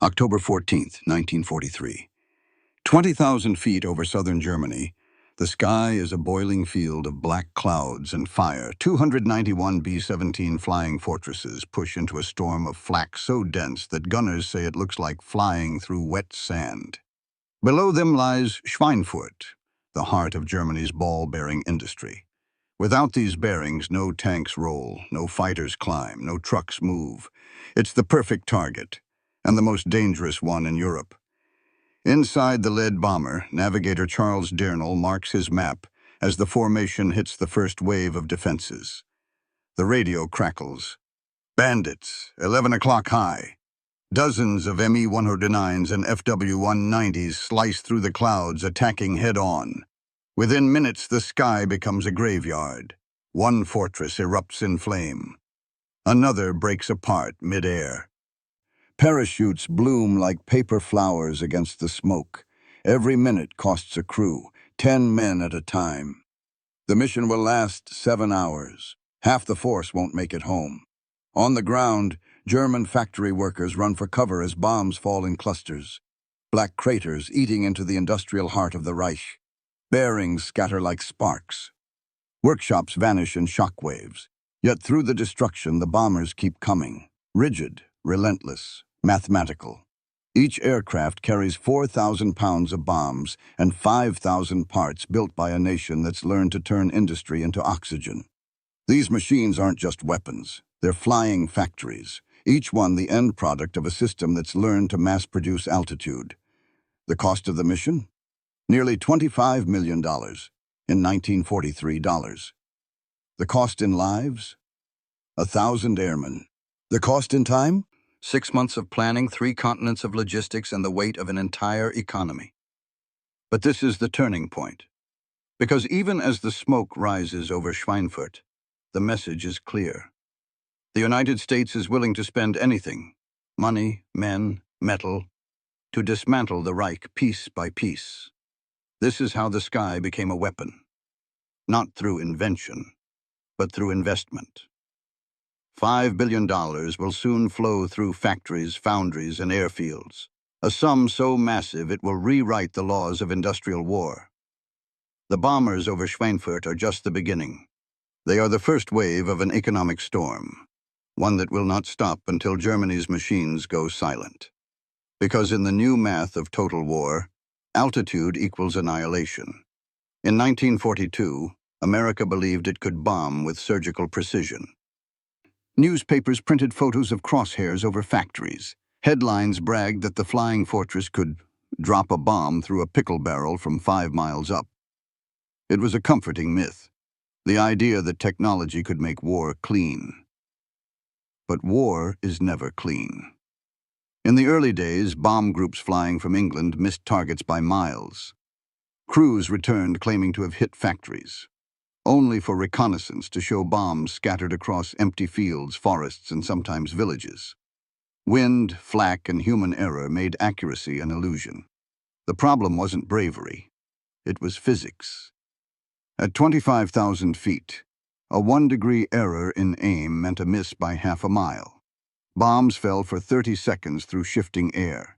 October 14th, 1943. 20,000 feet over southern Germany, the sky is a boiling field of black clouds and fire. 291 B-17 flying fortresses push into a storm of flak so dense that gunners say it looks like flying through wet sand. Below them lies Schweinfurt, the heart of Germany's ball-bearing industry. Without these bearings, no tanks roll, no fighters climb, no trucks move. It's the perfect target, and the most dangerous one in Europe. Inside the lead bomber, navigator Charles Dirnell marks his map as the formation hits the first wave of defenses. The radio crackles. Bandits, 11 o'clock high. Dozens of Me-109s and FW-190s slice through the clouds, attacking head-on. Within minutes, the sky becomes a graveyard. One fortress erupts in flame. Another breaks apart mid-air. Parachutes bloom like paper flowers against the smoke. Every minute costs a crew, 10 men at a time. The mission will last 7 hours. Half the force won't make it home. On the ground, German factory workers run for cover as bombs fall in clusters. Black craters eating into the industrial heart of the Reich. Bearings scatter like sparks. Workshops vanish in shock waves. Yet through the destruction, the bombers keep coming. Rigid, relentless, mathematical. Each aircraft carries 4,000 pounds of bombs and 5,000 parts built by a nation that's learned to turn industry into oxygen. These machines aren't just weapons. They're flying factories, each one the end product of a system that's learned to mass-produce altitude. The cost of the mission? Nearly $25 million in 1943 dollars. The cost in lives? 1,000 airmen. The cost in time? 6 months of planning, 3 continents of logistics, and the weight of an entire economy. But this is the turning point. Because even as the smoke rises over Schweinfurt, the message is clear. The United States is willing to spend anything, money, men, metal, to dismantle the Reich piece by piece. This is how the sky became a weapon. Not through invention, but through investment. $5 billion will soon flow through factories, foundries, and airfields, a sum so massive it will rewrite the laws of industrial war. The bombers over Schweinfurt are just the beginning. They are the first wave of an economic storm, one that will not stop until Germany's machines go silent. Because in the new math of total war, altitude equals annihilation. In 1942, America believed it could bomb with surgical precision. Newspapers printed photos of crosshairs over factories. Headlines bragged that the flying fortress could drop a bomb through a pickle barrel from 5 miles up. It was a comforting myth, the idea that technology could make war clean. But war is never clean. In the early days, bomb groups flying from England missed targets by miles. Crews returned claiming to have hit factories, only for reconnaissance to show bombs scattered across empty fields, forests, and sometimes villages. Wind, flak, and human error made accuracy an illusion. The problem wasn't bravery. It was physics. At 25,000 feet, a 1-degree error in aim meant a miss by half a mile. Bombs fell for 30 seconds through shifting air,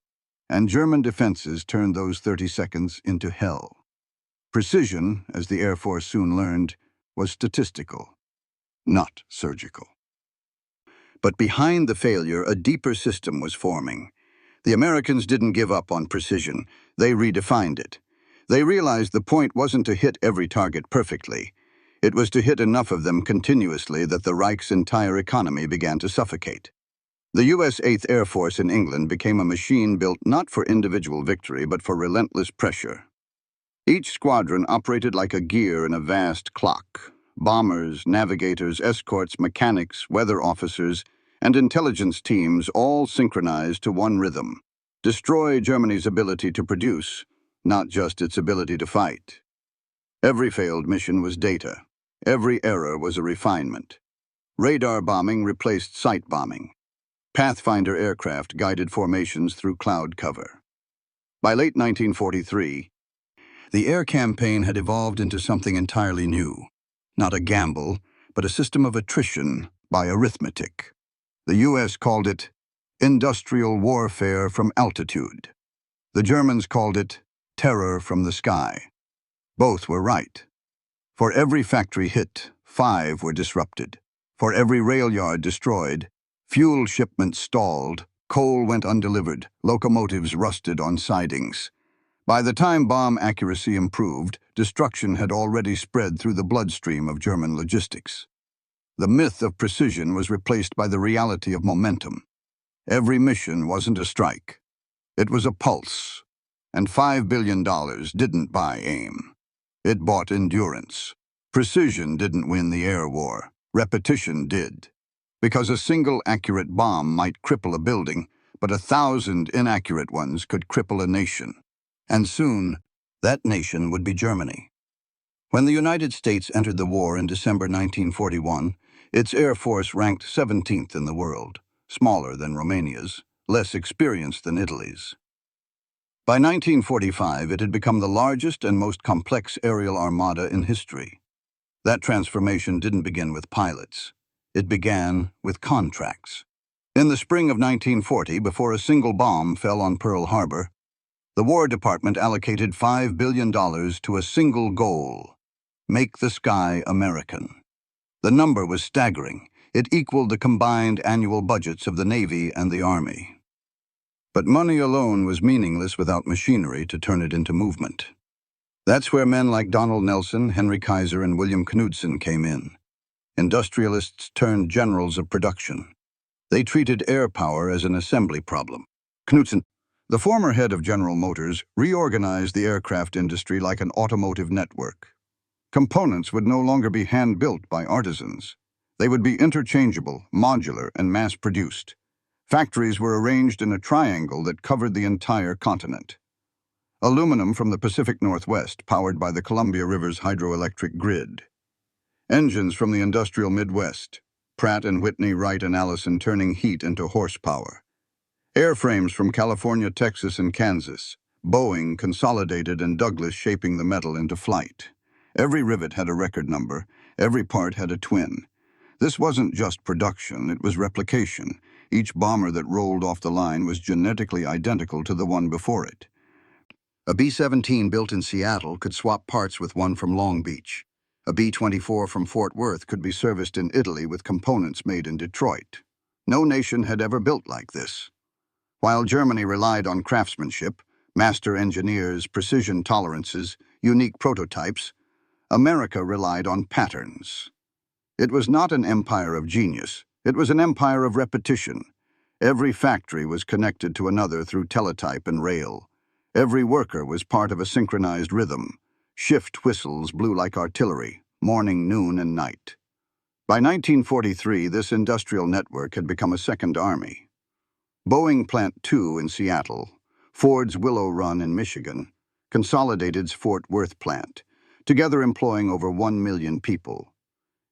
and German defenses turned those 30 seconds into hell. Precision, as the Air Force soon learned, was statistical, not surgical. But behind the failure, a deeper system was forming. The Americans didn't give up on precision. They redefined it. They realized the point wasn't to hit every target perfectly. It was to hit enough of them continuously that the Reich's entire economy began to suffocate. The U.S. 8th Air Force in England became a machine built not for individual victory, but for relentless pressure. Each squadron operated like a gear in a vast clock. Bombers, navigators, escorts, mechanics, weather officers, and intelligence teams all synchronized to one rhythm. Destroy Germany's ability to produce, not just its ability to fight. Every failed mission was data. Every error was a refinement. Radar bombing replaced sight bombing. Pathfinder aircraft guided formations through cloud cover. By late 1943, the air campaign had evolved into something entirely new. Not a gamble, but a system of attrition by arithmetic. The U.S. called it industrial warfare from altitude. The Germans called it terror from the sky. Both were right. For every factory hit, 5 were disrupted. For every rail yard destroyed, fuel shipments stalled, coal went undelivered, locomotives rusted on sidings. By the time bomb accuracy improved, destruction had already spread through the bloodstream of German logistics. The myth of precision was replaced by the reality of momentum. Every mission wasn't a strike. It was a pulse. And $5 billion didn't buy aim. It bought endurance. Precision didn't win the air war. Repetition did. Because a single accurate bomb might cripple a building, but 1,000 inaccurate ones could cripple a nation. And soon, that nation would be Germany. When the United States entered the war in December 1941, its Air Force ranked 17th in the world, smaller than Romania's, less experienced than Italy's. By 1945, it had become the largest and most complex aerial armada in history. That transformation didn't begin with pilots. It began with contracts. In the spring of 1940, before a single bomb fell on Pearl Harbor, the War Department allocated $5 billion to a single goal: make the sky American. The number was staggering. It equaled the combined annual budgets of the Navy and the Army. But money alone was meaningless without machinery to turn it into movement. That's where men like Donald Nelson, Henry Kaiser, and William Knudsen came in. Industrialists turned generals of production. They treated air power as an assembly problem. Knudsen, the former head of General Motors, reorganized the aircraft industry like an automotive network. Components would no longer be hand-built by artisans. They would be interchangeable, modular, and mass-produced. Factories were arranged in a triangle that covered the entire continent. Aluminum from the Pacific Northwest, powered by the Columbia River's hydroelectric grid. Engines from the industrial Midwest, Pratt and Whitney, Wright and Allison turning heat into horsepower. Airframes from California, Texas, and Kansas, Boeing, Consolidated, and Douglas shaping the metal into flight. Every rivet had a record number, every part had a twin. This wasn't just production, it was replication. Each bomber that rolled off the line was genetically identical to the one before it. A B-17 built in Seattle could swap parts with one from Long Beach. A B-24 from Fort Worth could be serviced in Italy with components made in Detroit. No nation had ever built like this. While Germany relied on craftsmanship, master engineers, precision tolerances, unique prototypes, America relied on patterns. It was not an empire of genius. It was an empire of repetition. Every factory was connected to another through teletype and rail. Every worker was part of a synchronized rhythm. Shift whistles blew like artillery, morning, noon, and night. By 1943, this industrial network had become a second army. Boeing Plant 2 in Seattle, Ford's Willow Run in Michigan, Consolidated's Fort Worth plant, together employing over 1 million people.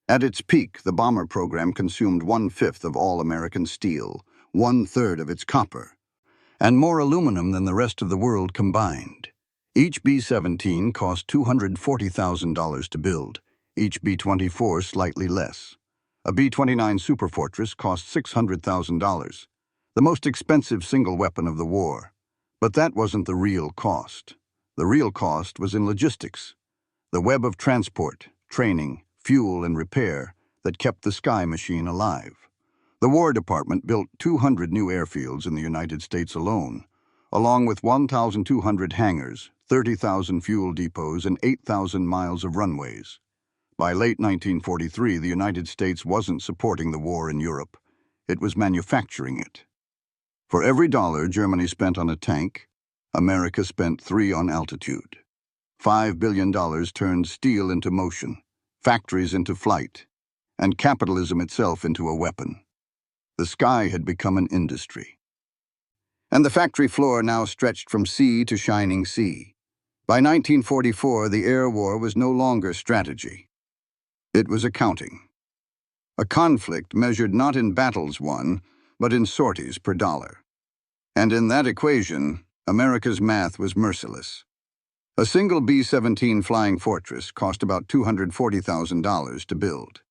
At its peak, the bomber program consumed 1/5 of all American steel, 1/3 of its copper, and more aluminum than the rest of the world combined. Each B-17 cost $240,000 to build, each B-24 slightly less. A B-29 Superfortress cost $600,000, the most expensive single weapon of the war. But that wasn't the real cost. The real cost was in logistics, the web of transport, training, fuel, and repair that kept the Sky Machine alive. The War Department built 200 new airfields in the United States alone, along with 1,200 hangars, 30,000 fuel depots, and 8,000 miles of runways. By late 1943, the United States wasn't supporting the war in Europe. It was manufacturing it. For every dollar Germany spent on a tank, America spent 3 on altitude. $5 billion turned steel into motion, factories into flight, and capitalism itself into a weapon. The sky had become an industry. And the factory floor now stretched from sea to shining sea. By 1944, the air war was no longer strategy. It was accounting. A conflict measured not in battles won, but in sorties per dollar. And in that equation, America's math was merciless. A single B-17 Flying Fortress cost about $240,000 to build.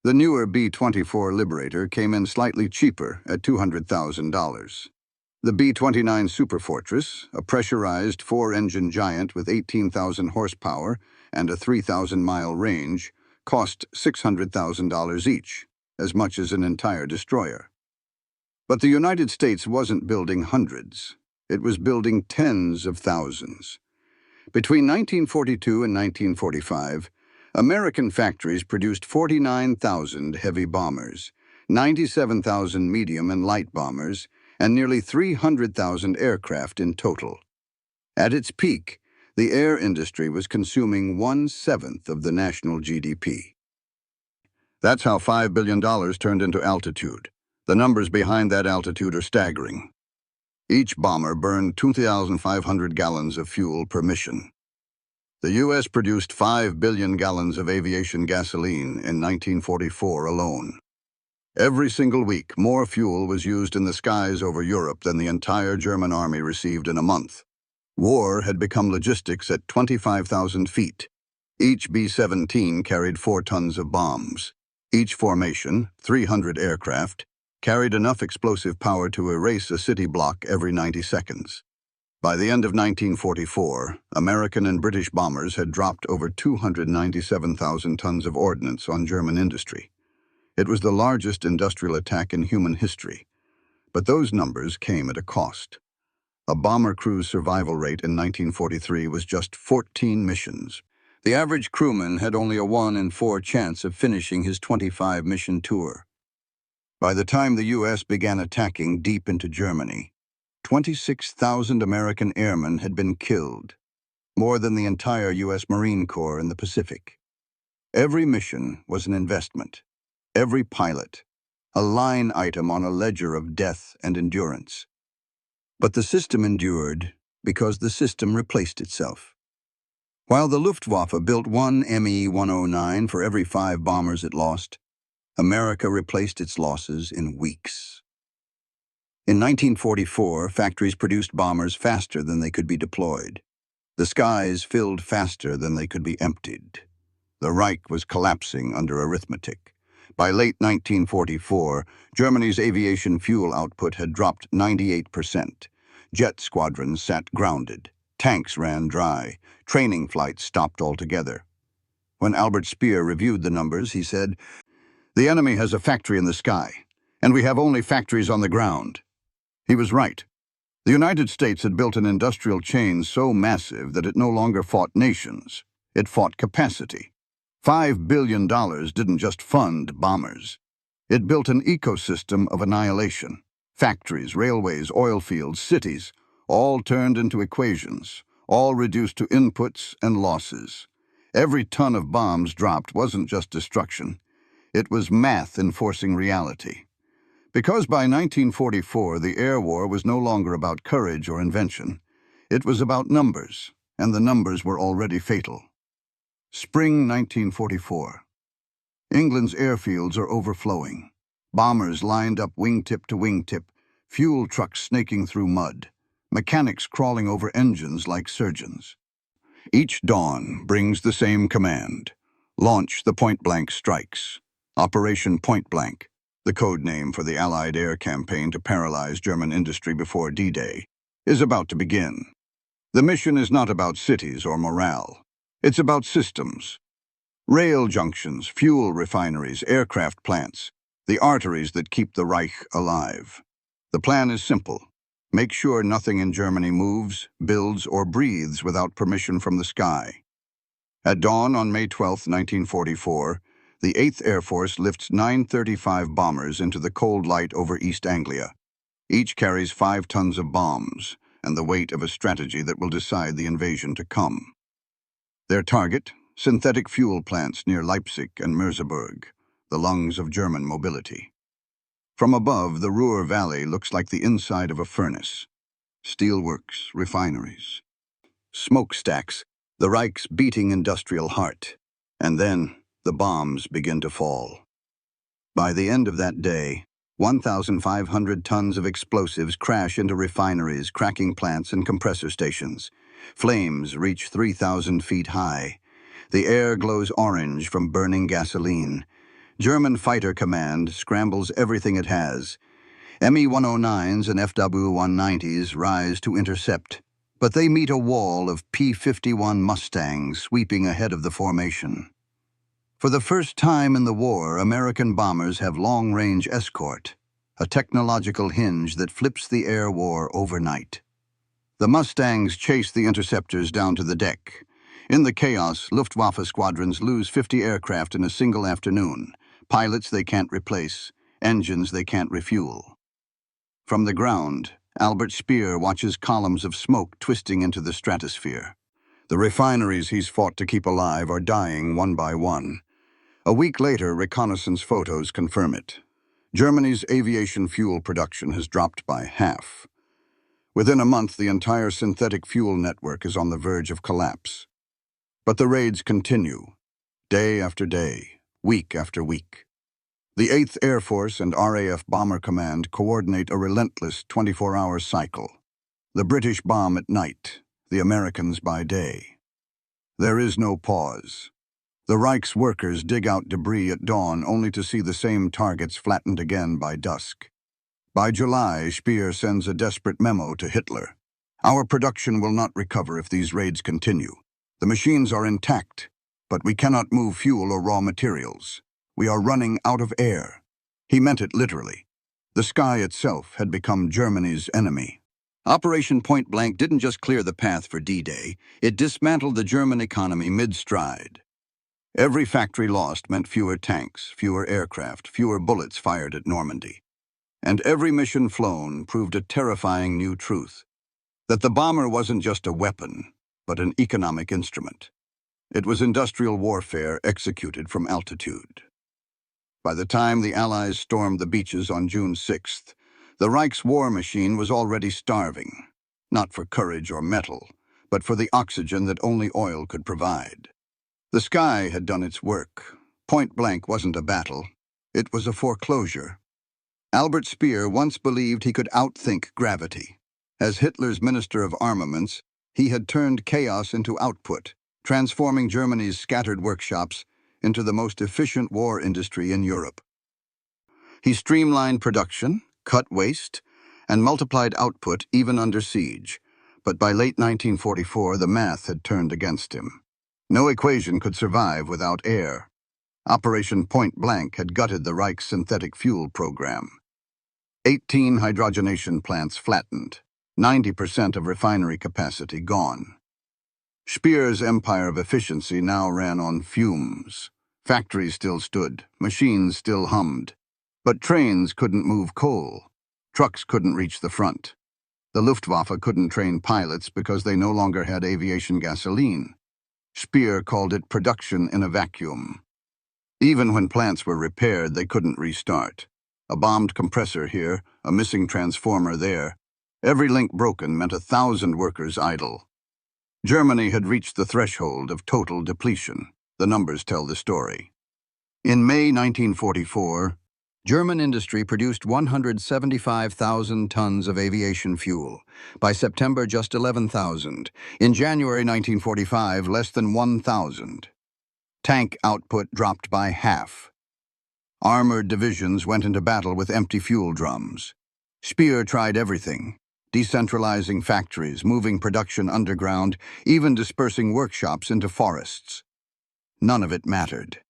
The newer B-24 Liberator came in slightly cheaper at $200,000. The B-29 Superfortress, a pressurized four-engine giant with 18,000 horsepower and a 3,000-mile range, cost $600,000 each, as much as an entire destroyer. But the United States wasn't building hundreds. It was building tens of thousands. Between 1942 and 1945, American factories produced 49,000 heavy bombers, 97,000 medium and light bombers, and nearly 300,000 aircraft in total. At its peak, the air industry was consuming 1/7 of the national GDP. That's how $5 billion turned into altitude. The numbers behind that altitude are staggering. Each bomber burned 2,500 gallons of fuel per mission. The U.S. produced 5 billion gallons of aviation gasoline in 1944 alone. Every single week, more fuel was used in the skies over Europe than the entire German army received in a month. War had become logistics at 25,000 feet. Each B-17 carried 4 tons of bombs. Each formation, 300 aircraft, carried enough explosive power to erase a city block every 90 seconds. By the end of 1944, American and British bombers had dropped over 297,000 tons of ordnance on German industry. It was the largest industrial attack in human history. But those numbers came at a cost. A bomber crew's survival rate in 1943 was just 14 missions. The average crewman had only a 1 in 4 chance of finishing his 25-mission tour. By the time the U.S. began attacking deep into Germany, 26,000 American airmen had been killed, more than the entire U.S. Marine Corps in the Pacific. Every mission was an investment. Every pilot, a line item on a ledger of death and endurance. But the system endured because the system replaced itself. While the Luftwaffe built one Me-109 for every 5 bombers it lost, America replaced its losses in weeks. In 1944, factories produced bombers faster than they could be deployed. The skies filled faster than they could be emptied. The Reich was collapsing under arithmetic. By late 1944, Germany's aviation fuel output had dropped 98%. Jet squadrons sat grounded. Tanks ran dry. Training flights stopped altogether. When Albert Speer reviewed the numbers, he said, "The enemy has a factory in the sky, and we have only factories on the ground." He was right. The United States had built an industrial chain so massive that it no longer fought nations. It fought capacity. $5 billion didn't just fund bombers. It built an ecosystem of annihilation. Factories, railways, oil fields, cities, all turned into equations, all reduced to inputs and losses. Every ton of bombs dropped wasn't just destruction. It was math enforcing reality. Because by 1944, the air war was no longer about courage or invention. It was about numbers, and the numbers were already fatal. Spring 1944. England's airfields are overflowing. Bombers lined up wingtip to wingtip, fuel trucks snaking through mud, mechanics crawling over engines like surgeons. Each dawn brings the same command: launch the point-blank strikes. Operation Pointblank, the code name for the Allied air campaign to paralyze German industry before D-Day, is about to begin. The mission is not about cities or morale. It's about systems. Rail junctions, fuel refineries, aircraft plants, the arteries that keep the Reich alive. The plan is simple. Make sure nothing in Germany moves, builds, or breathes without permission from the sky. At dawn on May 12, 1944, the 8th Air Force lifts 935 bombers into the cold light over East Anglia. Each carries 5 tons of bombs and the weight of a strategy that will decide the invasion to come. Their target, synthetic fuel plants near Leipzig and Merseburg, the lungs of German mobility. From above, the Ruhr Valley looks like the inside of a furnace. Steelworks, refineries, smokestacks, the Reich's beating industrial heart. And then the bombs begin to fall. By the end of that day, 1,500 tons of explosives crash into refineries, cracking plants, and compressor stations. Flames reach 3,000 feet high. The air glows orange from burning gasoline. German Fighter Command scrambles everything it has. Me-109s and FW-190s rise to intercept, but they meet a wall of P-51 Mustangs sweeping ahead of the formation. For the first time in the war, American bombers have long-range escort, a technological hinge that flips the air war overnight. The Mustangs chase the interceptors down to the deck. In the chaos, Luftwaffe squadrons lose 50 aircraft in a single afternoon. Pilots they can't replace, engines they can't refuel. From the ground, Albert Speer watches columns of smoke twisting into the stratosphere. The refineries he's fought to keep alive are dying one by one. A week later, reconnaissance photos confirm it. Germany's aviation fuel production has dropped by half. Within a month, the entire synthetic fuel network is on the verge of collapse. But the raids continue, day after day, week after week. The 8th Air Force and RAF Bomber Command coordinate a relentless 24-hour cycle. The British bomb at night, the Americans by day. There is no pause. The Reich's workers dig out debris at dawn only to see the same targets flattened again by dusk. By July, Speer sends a desperate memo to Hitler. Our production will not recover if these raids continue. The machines are intact, but we cannot move fuel or raw materials. We are running out of air. He meant it literally. The sky itself had become Germany's enemy. Operation Pointblank didn't just clear the path for D-Day, it dismantled the German economy mid-stride. Every factory lost meant fewer tanks, fewer aircraft, fewer bullets fired at Normandy. And every mission flown proved a terrifying new truth, that the bomber wasn't just a weapon, but an economic instrument. It was industrial warfare executed from altitude. By the time the Allies stormed the beaches on June 6th, the Reich's war machine was already starving, not for courage or metal, but for the oxygen that only oil could provide. The sky had done its work. Point blank wasn't a battle. It was a foreclosure. Albert Speer once believed he could outthink gravity. As Hitler's Minister of Armaments, he had turned chaos into output, transforming Germany's scattered workshops into the most efficient war industry in Europe. He streamlined production, cut waste, and multiplied output even under siege. But by late 1944, the math had turned against him. No equation could survive without air. Operation Pointblank had gutted the Reich's synthetic fuel program. 18 hydrogenation plants flattened, 90% of refinery capacity gone. Speer's empire of efficiency now ran on fumes. Factories still stood, machines still hummed. But trains couldn't move coal. Trucks couldn't reach the front. The Luftwaffe couldn't train pilots because they no longer had aviation gasoline. Speer called it production in a vacuum. Even when plants were repaired, they couldn't restart. A bombed compressor here, a missing transformer there. Every link broken meant 1,000 workers idle. Germany had reached the threshold of total depletion. The numbers tell the story. In May 1944, German industry produced 175,000 tons of aviation fuel. By September, just 11,000. In January 1945, less than 1,000. Tank output dropped by half. Armored divisions went into battle with empty fuel drums. Speer tried everything, decentralizing factories, moving production underground, even dispersing workshops into forests. None of it mattered.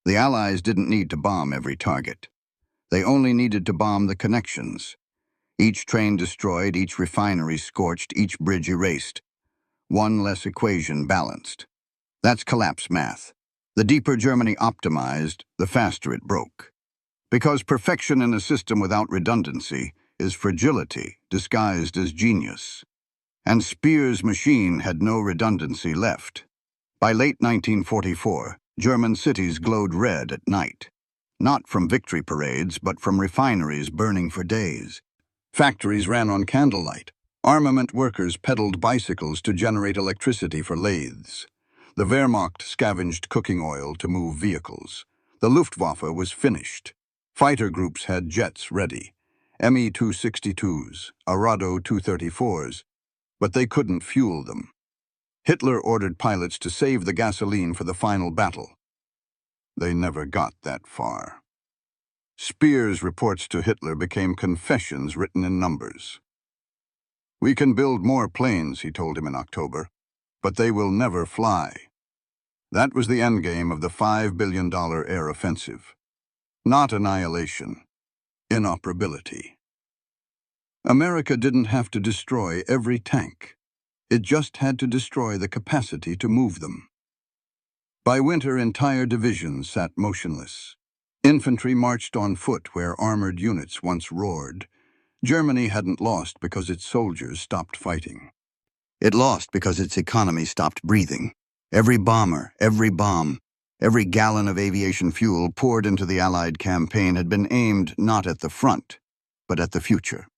The Allies didn't need to bomb every target. They only needed to bomb the connections. Each train destroyed, each refinery scorched, each bridge erased. One less equation balanced. That's collapse math. The deeper Germany optimized, the faster it broke. Because perfection in a system without redundancy is fragility disguised as genius. And Speer's machine had no redundancy left. By late 1944, German cities glowed red at night. Not from victory parades, but from refineries burning for days. Factories ran on candlelight. Armament workers pedaled bicycles to generate electricity for lathes. The Wehrmacht scavenged cooking oil to move vehicles. The Luftwaffe was finished. Fighter groups had jets ready. Me-262s, Arado 234s, but they couldn't fuel them. Hitler ordered pilots to save the gasoline for the final battle. They never got that far. Speer's reports to Hitler became confessions written in numbers. "We can build more planes," he told him in October, "but they will never fly." That was the endgame of the $5 billion air offensive. Not annihilation, inoperability. America didn't have to destroy every tank. It just had to destroy the capacity to move them. By winter, entire divisions sat motionless. Infantry marched on foot where armored units once roared. Germany hadn't lost because its soldiers stopped fighting. It lost because its economy stopped breathing. Every bomber, every bomb, every gallon of aviation fuel poured into the Allied campaign had been aimed not at the front, but at the future.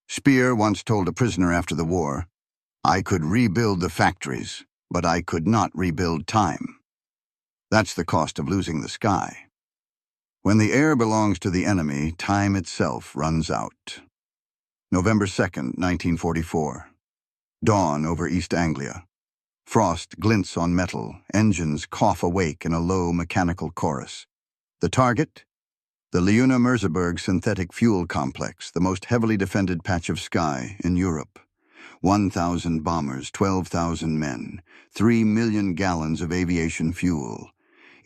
Speer once told a prisoner after the war, "I could rebuild the factories, but I could not rebuild time." That's the cost of losing the sky. When the air belongs to the enemy, time itself runs out. November 2nd, 1944. Dawn over East Anglia. Frost glints on metal, engines cough awake in a low mechanical chorus. The target? The Leuna-Merseburg synthetic fuel complex, the most heavily defended patch of sky in Europe. 1,000 bombers, 12,000 men, 3 million gallons of aviation fuel.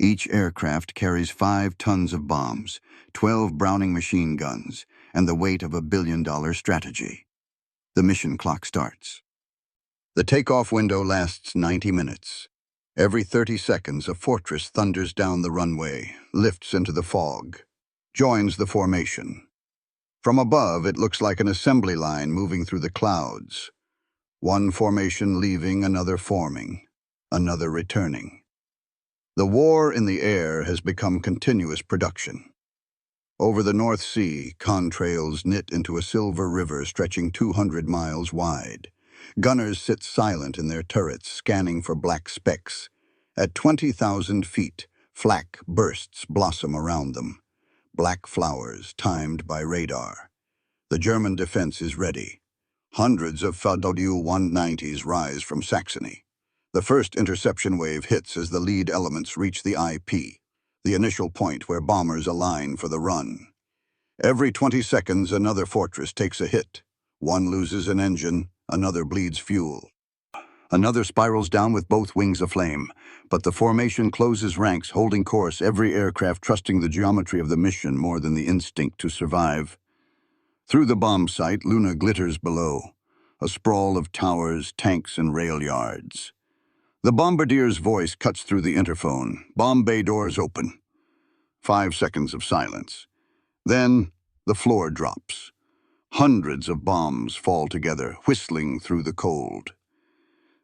Each aircraft carries 5 tons of bombs, 12 Browning machine guns, and the weight of a billion-dollar strategy. The mission clock starts. The takeoff window lasts 90 minutes. Every 30 seconds, a fortress thunders down the runway, lifts into the fog, joins the formation. From above, it looks like an assembly line moving through the clouds. One formation leaving, another forming, another returning. The war in the air has become continuous production. Over the North Sea, contrails knit into a silver river stretching 200 miles wide. Gunners sit silent in their turrets, scanning for black specks. At 20,000 feet, flak bursts blossom around them. Black flowers timed by radar. The German defense is ready. Hundreds of Fadu-190s rise from Saxony. The first interception wave hits as the lead elements reach the IP, the initial point where bombers align for the run. Every 20 seconds, another fortress takes a hit. One loses an engine, another bleeds fuel. Another spirals down with both wings aflame, but the formation closes ranks, holding course, every aircraft trusting the geometry of the mission more than the instinct to survive. Through the bomb site, Luna glitters below, a sprawl of towers, tanks, and rail yards. The bombardier's voice cuts through the interphone. Bomb bay doors open. 5 seconds of silence. Then, the floor drops. Hundreds of bombs fall together, whistling through the cold.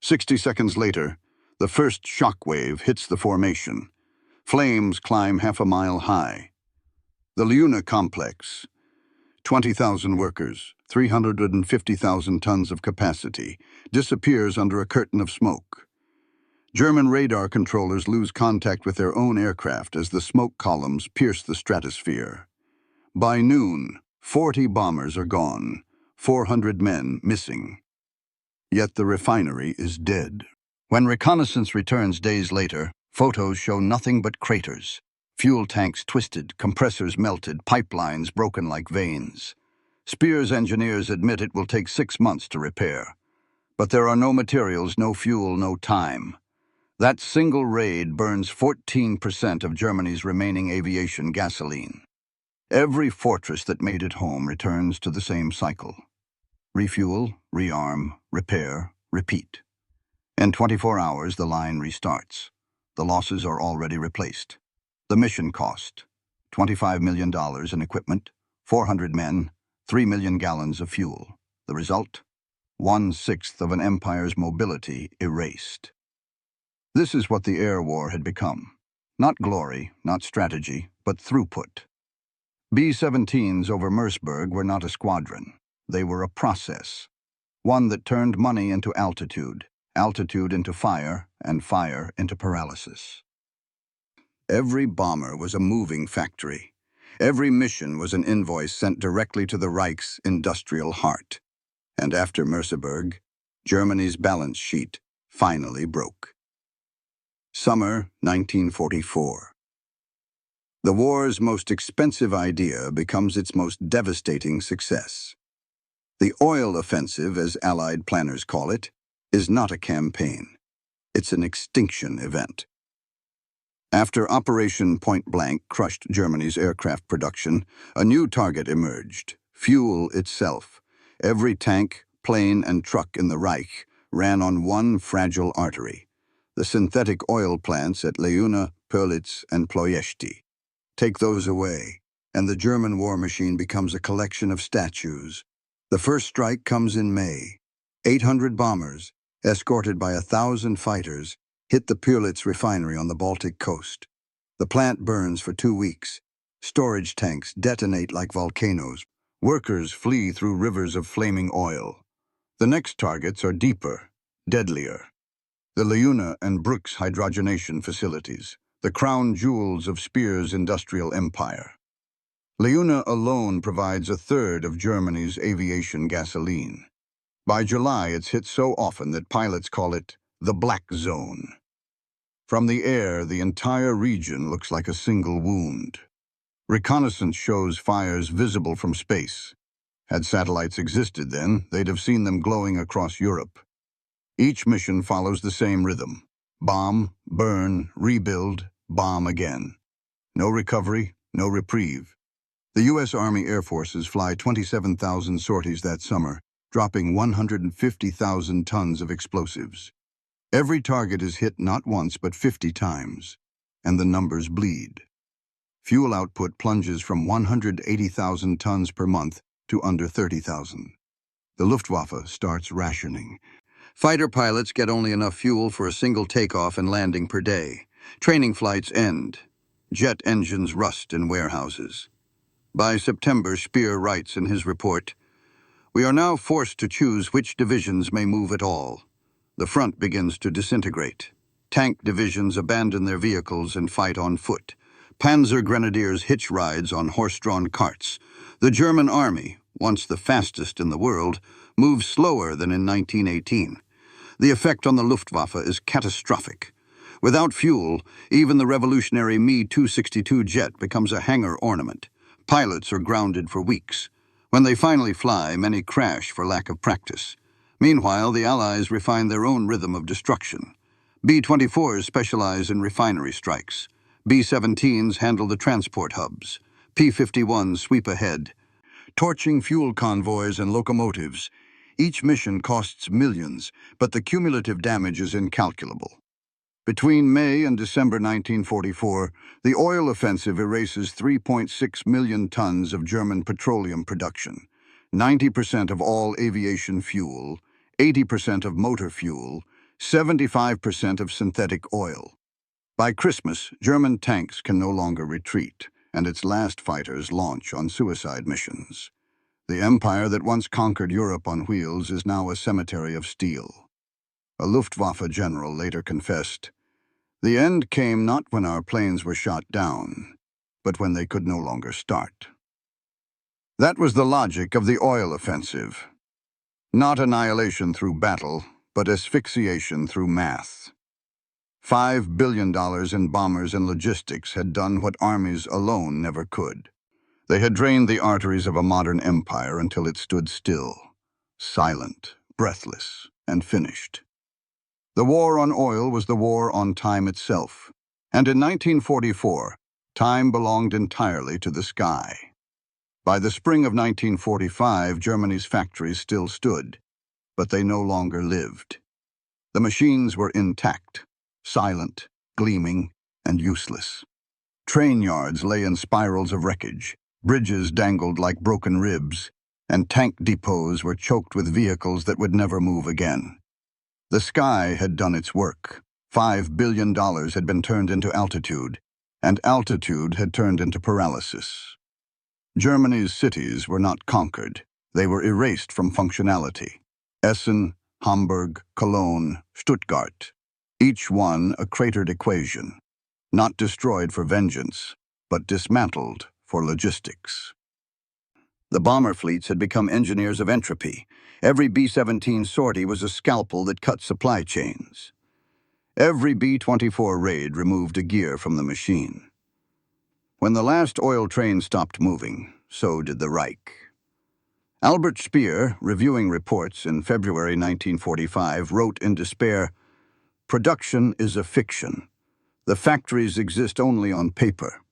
60 seconds later, the first shock wave hits the formation. Flames climb half a mile high. The Leuna complex, 20,000 workers, 350,000 tons of capacity, disappears under a curtain of smoke. German radar controllers lose contact with their own aircraft as the smoke columns pierce the stratosphere. By noon, 40 bombers are gone, 400 men missing. Yet the refinery is dead. When reconnaissance returns days later, photos show nothing but craters. Fuel tanks twisted, compressors melted, pipelines broken like veins. Speer's engineers admit it will take 6 months to repair. But there are no materials, no fuel, no time. That single raid burns 14% of Germany's remaining aviation gasoline. Every fortress that made it home returns to the same cycle. Refuel, rearm, repair, repeat. In 24 hours, the line restarts. The losses are already replaced. The mission cost: $25 million in equipment, 400 men, 3 million gallons of fuel. The result? 1/6 of an empire's mobility erased. This is what the air war had become. Not glory, not strategy, but throughput. B-17s over Merseburg were not a squadron. They were a process. One that turned money into altitude, altitude into fire, and fire into paralysis. Every bomber was a moving factory. Every mission was an invoice sent directly to the Reich's industrial heart. And after Merseburg, Germany's balance sheet finally broke. Summer 1944. The war's most expensive idea becomes its most devastating success. The oil offensive, as Allied planners call it, is not a campaign. It's an extinction event. After Operation Pointblank crushed Germany's aircraft production, a new target emerged: fuel itself. Every tank, plane, and truck in the Reich ran on one fragile artery: the synthetic oil plants at Leuna, Pörlitz, and Ploiești. Take those away, and the German war machine becomes a collection of statues. The first strike comes in May. 800 bombers, escorted by 1,000 fighters, hit the Pörlitz refinery on the Baltic coast. The plant burns for 2 weeks. Storage tanks detonate like volcanoes. Workers flee through rivers of flaming oil. The next targets are deeper, deadlier. The Leuna and Bruck's hydrogenation facilities, the crown jewels of Speer's industrial empire. Leuna alone provides a third of Germany's aviation gasoline. By July, it's hit so often that pilots call it the Black Zone. From the air, the entire region looks like a single wound. Reconnaissance shows fires visible from space. Had satellites existed then, they'd have seen them glowing across Europe. Each mission follows the same rhythm: bomb, burn, rebuild, bomb again. No recovery, no reprieve. The U.S. Army Air Forces fly 27,000 sorties that summer, dropping 150,000 tons of explosives. Every target is hit not once but 50 times, and the numbers bleed. Fuel output plunges from 180,000 tons per month to under 30,000. The Luftwaffe starts rationing. Fighter pilots get only enough fuel for a single takeoff and landing per day. Training flights end. Jet engines rust in warehouses. By September, Speer writes in his report, "We are now forced to choose which divisions may move at all. The front begins to disintegrate. Tank divisions abandon their vehicles and fight on foot. Panzer grenadiers hitch rides on horse-drawn carts. The German army, once the fastest in the world, moves slower than in 1918. The effect on the Luftwaffe is catastrophic. Without fuel, even the revolutionary Me-262 jet becomes a hangar ornament. Pilots are grounded for weeks. When they finally fly, many crash for lack of practice. Meanwhile, the Allies refine their own rhythm of destruction. B-24s specialize in refinery strikes. B-17s handle the transport hubs. P-51s sweep ahead, torching fuel convoys and locomotives. Each mission costs millions, but the cumulative damage is incalculable. Between May and December 1944, the oil offensive erases 3.6 million tons of German petroleum production, 90% of all aviation fuel, 80% of motor fuel, 75% of synthetic oil. By Christmas, German tanks can no longer retreat, and its last fighters launch on suicide missions. The empire that once conquered Europe on wheels is now a cemetery of steel. A Luftwaffe general later confessed, "The end came not when our planes were shot down, but when they could no longer start." That was the logic of the oil offensive. Not annihilation through battle, but asphyxiation through math. $5 billion in bombers and logistics had done what armies alone never could. They had drained the arteries of a modern empire until it stood still, silent, breathless, and finished. The war on oil was the war on time itself, and in 1944, time belonged entirely to the sky. By the spring of 1945, Germany's factories still stood, but they no longer lived. The machines were intact, silent, gleaming, and useless. Train yards lay in spirals of wreckage, bridges dangled like broken ribs, and tank depots were choked with vehicles that would never move again. The sky had done its work. $5 billion had been turned into altitude, and altitude had turned into paralysis. Germany's cities were not conquered. They were erased from functionality. Essen, Hamburg, Cologne, Stuttgart, each one a cratered equation, not destroyed for vengeance, but dismantled for logistics. The bomber fleets had become engineers of entropy. Every B-17 sortie was a scalpel that cut supply chains. Every B-24 raid removed a gear from the machine. When the last oil train stopped moving, so did the Reich. Albert Speer, reviewing reports in February 1945, wrote in despair, "Production is a fiction. The factories exist only on paper.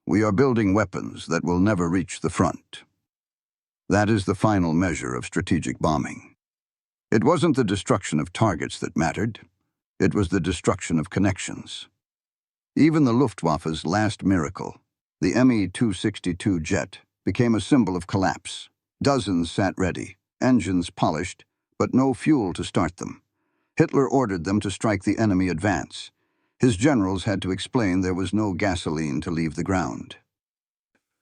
We are building weapons that will never reach the front." That is the final measure of strategic bombing. It wasn't the destruction of targets that mattered. It was the destruction of connections. Even the Luftwaffe's last miracle, the Me-262 jet, became a symbol of collapse. Dozens sat ready, engines polished, but no fuel to start them. Hitler ordered them to strike the enemy advance. His generals had to explain there was no gasoline to leave the ground.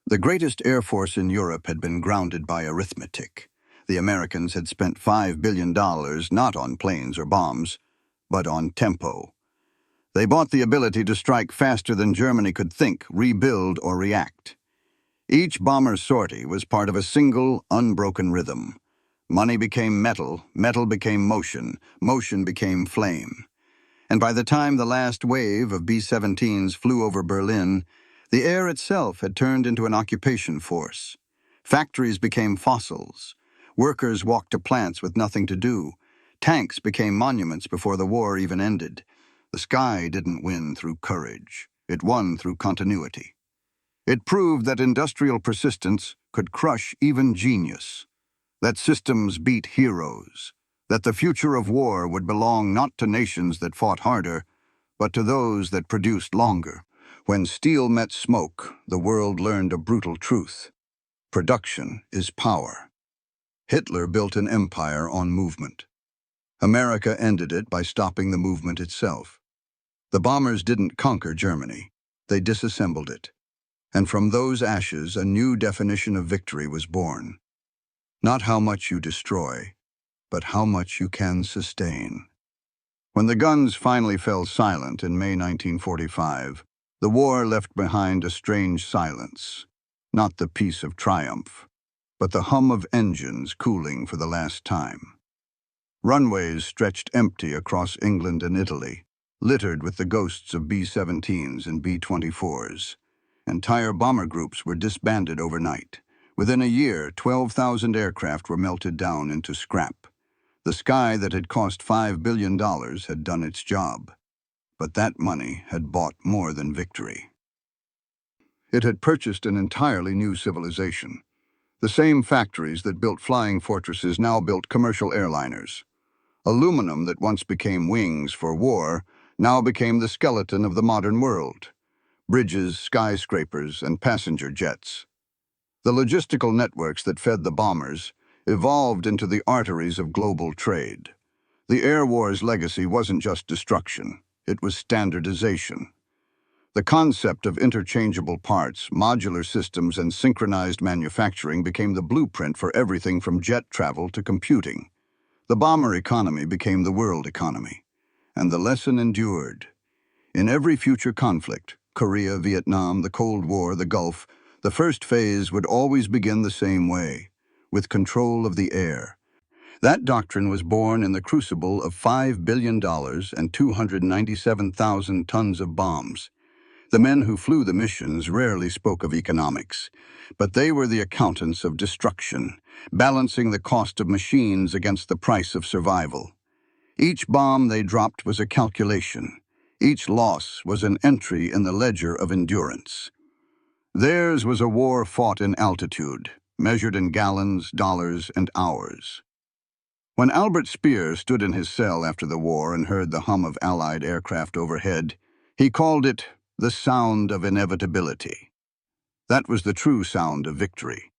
The greatest air force in Europe had been grounded by arithmetic. The Americans had spent $5 billion not on planes or bombs, but on tempo. They bought the ability to strike faster than Germany could think, rebuild, or react. Each bomber's sortie was part of a single, unbroken rhythm. Money became metal, metal became motion, motion became flame. And by the time the last wave of B-17s flew over Berlin, the air itself had turned into an occupation force. Factories became fossils. Workers walked to plants with nothing to do. Tanks became monuments before the war even ended. The sky didn't win through courage. It won through continuity. It proved that industrial persistence could crush even genius, that systems beat heroes, that the future of war would belong not to nations that fought harder, but to those that produced longer. When steel met smoke, the world learned a brutal truth. Production is power. Hitler built an empire on movement. America ended it by stopping the movement itself. The bombers didn't conquer Germany. They disassembled it. And from those ashes, a new definition of victory was born. Not how much you destroy, but how much you can sustain. When the guns finally fell silent in May 1945, the war left behind a strange silence. Not the peace of triumph, but the hum of engines cooling for the last time. Runways stretched empty across England and Italy, littered with the ghosts of B-17s and B-24s. Entire bomber groups were disbanded overnight. Within a year, 12,000 aircraft were melted down into scrap. The sky that had cost $5 billion had done its job. But that money had bought more than victory. It had purchased an entirely new civilization. The same factories that built flying fortresses now built commercial airliners. Aluminum that once became wings for war now became the skeleton of the modern world. Bridges, skyscrapers, and passenger jets. The logistical networks that fed the bombers evolved into the arteries of global trade. The air war's legacy wasn't just destruction, it was standardization. The concept of interchangeable parts, modular systems, and synchronized manufacturing became the blueprint for everything from jet travel to computing. The bomber economy became the world economy, and the lesson endured. In every future conflict, Korea, Vietnam, the Cold War, the Gulf, the first phase would always begin the same way, with control of the air. That doctrine was born in the crucible of $5 billion and 297,000 tons of bombs. The men who flew the missions rarely spoke of economics, but they were the accountants of destruction, balancing the cost of machines against the price of survival. Each bomb they dropped was a calculation. Each loss was an entry in the ledger of endurance. Theirs was a war fought in altitude, measured in gallons, dollars, and hours. When Albert Speer stood in his cell after the war and heard the hum of Allied aircraft overhead, he called it the sound of inevitability. That was the true sound of victory.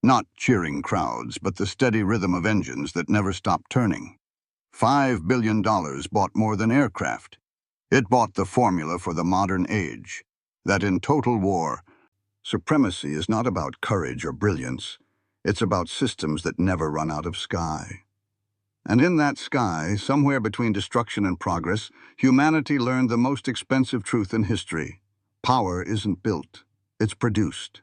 Not cheering crowds, but the steady rhythm of engines that never stopped turning. $5 billion bought more than aircraft. It bought the formula for the modern age, that in total war, supremacy is not about courage or brilliance. It's about systems that never run out of sky. And in that sky, somewhere between destruction and progress, humanity learned the most expensive truth in history. Power isn't built, it's produced.